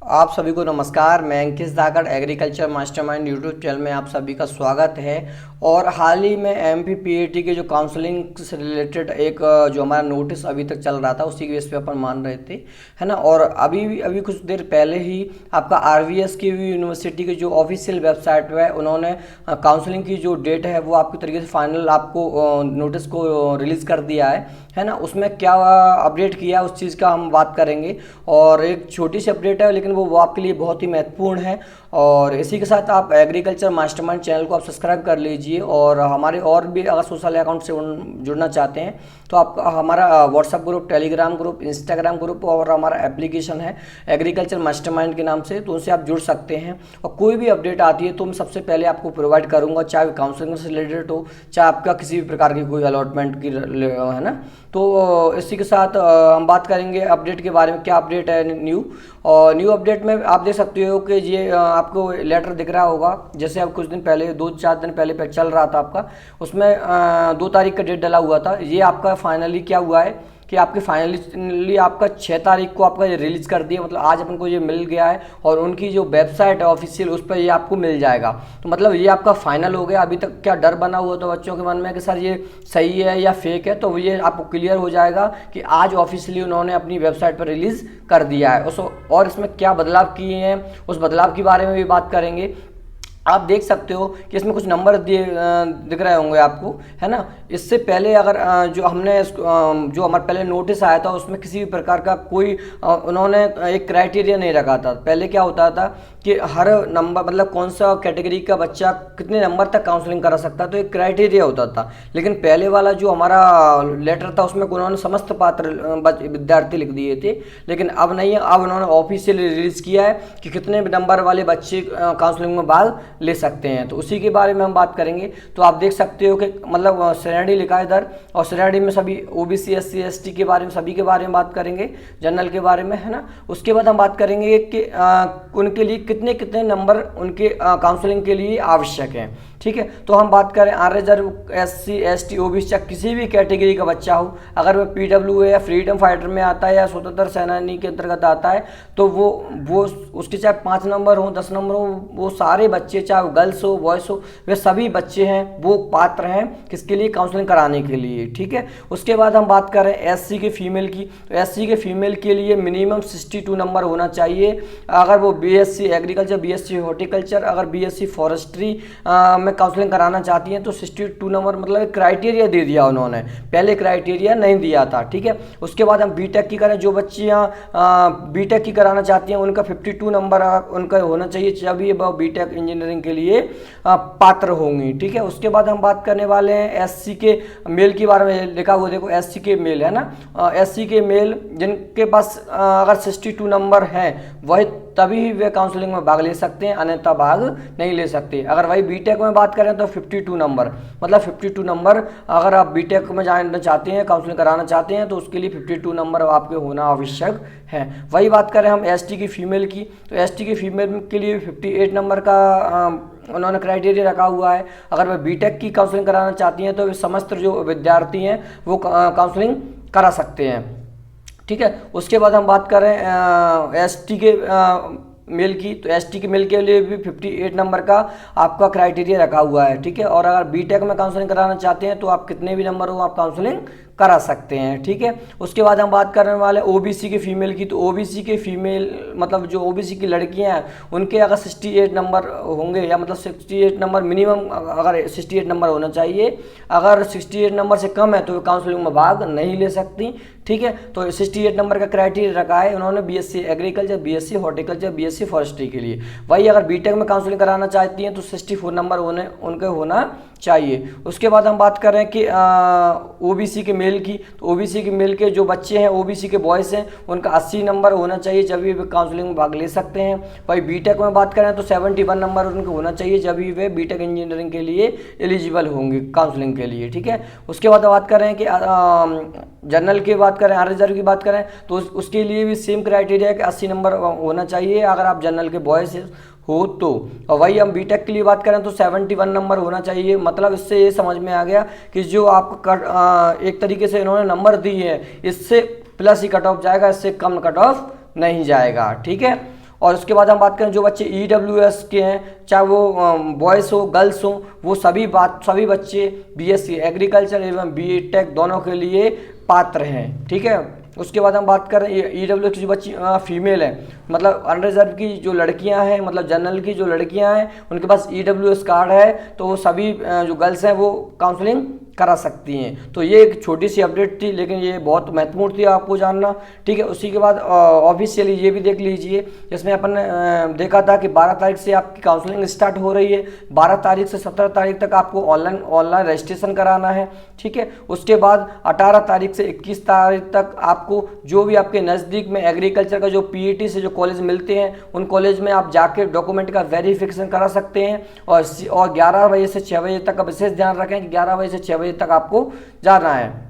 आप सभी को नमस्कार। मैं अंकित धाकड़ एग्रीकल्चर मास्टरमाइंड यूट्यूब चैनल में आप सभी का स्वागत है। और हाल ही में एमपीपीएटी के जो काउंसलिंग से रिलेटेड एक जो हमारा नोटिस अभी तक चल रहा था उसी के बेस पे अपन मान रहे थे, है ना। और अभी कुछ देर पहले ही आपका आरवीएस की यूनिवर्सिटी की जो ऑफिशियल वेबसाइट है उन्होंने काउंसलिंग की जो डेट है वो आपकी तरीके से फाइनल आपको नोटिस को रिलीज़ कर दिया है ना। उसमें क्या अपडेट किया उस चीज़ का हम बात करेंगे। और एक छोटी सी अपडेट है लेकिन वो आपके लिए बहुत ही महत्वपूर्ण है। और इसी के साथ आप एग्रीकल्चर मास्टरमाइंड चैनल को आप सब्सक्राइब कर लीजिए। और हमारे और भी अगर सोशल अकाउंट से जुड़ना चाहते हैं तो आप हमारा WhatsApp group, Telegram group, Instagram group और हमारा एप्लीकेशन है एग्रीकल्चर मास्टरमाइंड के नाम से, तो उनसे आप जुड़ सकते हैं। और कोई भी अपडेट आती है तो मैं सबसे पहले आपको प्रोवाइड करूँगा, चाहे काउंसलिंग से रिलेटेड हो, चाहे आपका किसी भी प्रकार की कोई अलॉटमेंट की है ना। तो इसी के साथ हम बात करेंगे अपडेट के बारे में। क्या अपडेट है न्यू। और न्यू अपडेट में आप देख सकते हो कि ये आपको लेटर दिख रहा होगा, जैसे अब कुछ दिन पहले 2-4 दिन पहले चल रहा था आपका, उसमें 2 तारीख का डेट डला हुआ था। ये आपका फाइनली क्या हुआ है कि आपके फाइनली आपका 6 तारीख को आपका ये रिलीज़ कर दिया, मतलब आज अपन को ये मिल गया है। और उनकी जो वेबसाइट है ऑफिशियल उस पर ये आपको मिल जाएगा। तो मतलब ये आपका फाइनल हो गया। अभी तक क्या डर बना हुआ था बच्चों के मन में कि सर ये सही है या फेक है, तो ये आपको क्लियर हो जाएगा कि आज ऑफिशियली उन्होंने अपनी वेबसाइट पर रिलीज़ कर दिया है और इसमें क्या बदलाव किए हैं उस बदलाव के बारे में भी बात करेंगे। आप देख सकते हो कि इसमें कुछ नंबर दिख रहे होंगे आपको, है ना। इससे पहले अगर जो हमारे पहले नोटिस आया था उसमें किसी भी प्रकार का कोई उन्होंने एक क्राइटेरिया नहीं रखा था। पहले क्या होता था कि हर नंबर मतलब कौन सा कैटेगरी का बच्चा कितने नंबर तक काउंसलिंग करा सकता है, तो एक क्राइटेरिया होता था। लेकिन पहले वाला जो हमारा लेटर था उसमें उन्होंने समस्त पात्र विद्यार्थी लिख दिए थे। लेकिन अब नहीं है, अब उन्होंने ऑफिशियली रिलीज़ किया है कि कितने नंबर वाले बच्चे काउंसलिंग में भाग ले सकते हैं। तो उसी के बारे में हम बात करेंगे। तो आप देख सकते हो कि मतलब श्रेणी लिखा है इधर, और श्रेणी में सभी ओबीसी, एससी, एसटी के बारे में, सभी के बारे में बात करेंगे, जनरल के बारे में, है ना। उसके बाद हम बात करेंगे कि उनके लिए कितने कितने नंबर उनके काउंसलिंग के लिए आवश्यक हैं, ठीक है। तो हम बात करें अनरिजर्व, एससी, एसटी, ओबीसी या किसी भी कैटेगरी का बच्चा हो, अगर वह पीडब्ल्यू है या फ्रीडम फाइटर में आता है या स्वतंत्र सेनानी के अंतर्गत आता है, तो वो उसके चाहे 5 नंबर हो, 10 नंबर हो, वो सारे बच्चे, चाहे गर्ल्स हो बॉयस हो, वे सभी बच्चे हैं, वो पात्र हैं किसके लिए, काउंसलिंग कराने के लिए, ठीक है। उसके बाद हम बात करें एससी के फीमेल की, तो एससी के फीमेल के लिए मिनिमम 62 नंबर होना चाहिए। अगर वो बीएससी एग्रीकल्चर, बीएससी हॉर्टिकल्चर, अगर बीएससी फॉरेस्ट्री में काउंसलिंग कराना चाहती हैं तो 62 नंबर मतलब एक क्राइटेरिया दे दिया उन्होंने, पहले क्राइटेरिया नहीं दिया था, ठीक है। उसके बाद हम बीटेक की करें, जो बच्चियाँ बीटेक की कराना चाहती हैं उनका 52 नंबर उनका होना चाहिए, जब ये बीटेक इंजीनियरिंग के लिए पात्र होंगी, ठीक है। उसके बाद हम बात करने वाले हैं एससी के मेल के बारे में। लिखा हुआ देखो एससी के मेल, है ना। एससी के मेल जिनके पास अगर 62 नंबर हैं वही तभी वे काउंसलिंग में भाग ले सकते हैं, अन्यथा भाग नहीं ले सकते। अगर वही बीटेक में बात करें तो 52 नंबर, मतलब 52 नंबर अगर आप बीटेक में जाना चाहते हैं, काउंसलिंग कराना चाहते हैं, तो उसके लिए 52 नंबर आपके होना आवश्यक है। वही बात करें हम एसटी की फीमेल की, तो एसटी की फीमेल के लिए 58 नंबर का उन्होंने क्राइटेरिया रखा हुआ है। अगर वह बीटेक की काउंसलिंग कराना चाहती हैं तो वे समस्त जो विद्यार्थी हैं वो काउंसलिंग करा सकते हैं, ठीक है। उसके बाद हम बात करें एसटी के मेल की, तो एसटी के मेल के लिए भी 58 नंबर का आपका क्राइटेरिया रखा हुआ है, ठीक है। और अगर बीटेक में काउंसलिंग कराना चाहते हैं तो आप कितने भी नंबर हो आप काउंसलिंग करा सकते हैं, ठीक है। उसके बाद हम बात करने वाले ओबीसी के फीमेल की, तो ओबीसी के फीमेल मतलब जो ओबीसी की लड़कियां हैं उनके अगर 68 नंबर होंगे, या मतलब 68 नंबर मिनिमम, अगर 68 नंबर होना चाहिए, अगर 68 नंबर से कम है तो काउंसलिंग में भाग नहीं ले सकती, ठीक है। तो 68 नंबर का क्राइटेरिया रखा है उन्होंने BSc agriculture, BSc horticulture, BSc forestry के लिए। वही अगर बीटेक में काउंसलिंग कराना चाहती हैं तो 64 नंबर उनके होना चाहिए। उसके बाद हम बात करें कि ओबीसी के मेल की, तो ओबीसी के मेल के जो बच्चे हैं, ओबीसी के बॉयज़ हैं, उनका 80 नंबर होना चाहिए, जब भी वे काउंसलिंग में भाग ले सकते हैं। भाई बीटेक में बात करें तो 71 नंबर उनके होना चाहिए, जब भी वे बीटेक इंजीनियरिंग के लिए एलिजिबल होंगे काउंसलिंग के लिए, ठीक है। उसके बाद बात करें कि जनरल की बात करें, अनरिजर्व की बात करें, तो उसके लिए भी सेम क्राइटेरिया है कि 80 नंबर होना चाहिए अगर आप जनरल के बॉयज़ हो तो। और वही हम बीटेक के लिए बात करें तो 71 नंबर होना चाहिए। मतलब इससे ये समझ में आ गया कि जो आपका एक तरीके से इन्होंने नंबर दी है, इससे प्लस ही कट ऑफ जाएगा, इससे कम कट ऑफ नहीं जाएगा, ठीक है। और उसके बाद हम बात करें जो बच्चे EWS के हैं, चाहे वो बॉयज़ हो गर्ल्स हो, वो सभी बच्चे BSc एग्रीकल्चर एवं BTech दोनों के लिए पात्र हैं। ठीक है। उसके बाद हम बात करें EWS की जो बच्ची फीमेल है, मतलब अनरिजर्व की जो लड़कियां हैं, मतलब जनरल की जो लड़कियां हैं, उनके पास EWS कार्ड है तो वो सभी जो गर्ल्स हैं वो काउंसलिंग करा सकती हैं। तो ये एक छोटी सी अपडेट थी, लेकिन ये बहुत महत्वपूर्ण थी आपको जानना। ठीक है। उसी के बाद ऑफिशियली ये भी देख लीजिए, जिसमें अपन ने देखा था कि 12 तारीख से आपकी काउंसलिंग स्टार्ट हो रही है। 12 तारीख से 17 तारीख तक आपको ऑनलाइन रजिस्ट्रेशन कराना है। ठीक है। उसके बाद 18 तारीख से 21 तारीख तक आपको जो भी आपके नज़दीक में एग्रीकल्चर का जो PET से जो कॉलेज मिलते हैं, उन कॉलेज में आप जाके डॉक्यूमेंट का वेरिफिकेशन करा सकते हैं। और 11 बजे से 6 बजे तक का विशेष ध्यान रखें कि 11 बजे से 6 बजे तक आपको जाना है।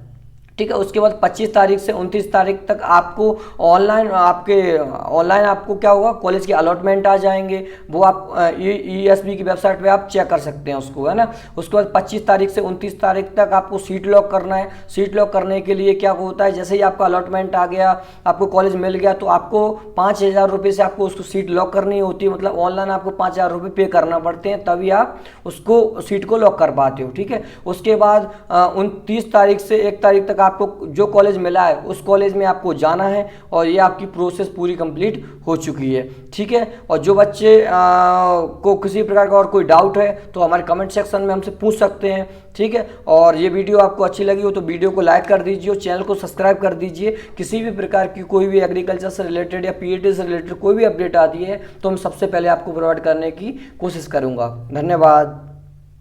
ठीक है। उसके बाद 25 तारीख से 29 तारीख तक आपको ऑनलाइन आपको क्या होगा, कॉलेज के अलॉटमेंट आ जाएंगे, वो आप ESB की वेबसाइट पे आप चेक कर सकते हैं उसको, है ना। उसके बाद 25 तारीख से 29 तारीख तक आपको सीट लॉक करना है। सीट लॉक करने के लिए क्या होता है, जैसे ही आपका अलॉटमेंट आ गया, आपको कॉलेज मिल गया, तो आपको 5,000 रुपये से आपको उसको सीट लॉक करनी होती है। मतलब ऑनलाइन आपको 5,000 रुपये पे करना पड़ते हैं, तभी आप उसको सीट को लॉक कर पाते हो। ठीक है। उसके बाद 29 तारीख से 1 तारीख तक आपको जो कॉलेज मिला है उस कॉलेज में आपको जाना है, और ये आपकी प्रोसेस पूरी कंप्लीट हो चुकी है। ठीक है। और जो बच्चे को किसी प्रकार का और कोई डाउट है तो हमारे कमेंट सेक्शन में हमसे पूछ सकते हैं। ठीक है। और ये वीडियो आपको अच्छी लगी हो तो वीडियो को लाइक कर दीजिए और चैनल को सब्सक्राइब कर दीजिए। किसी भी प्रकार की कोई भी एग्रीकल्चर से रिलेटेड या PET से रिलेटेड कोई भी अपडेट आती है तो हम सबसे पहले आपको प्रोवाइड करने की कोशिश करूँगा। धन्यवाद।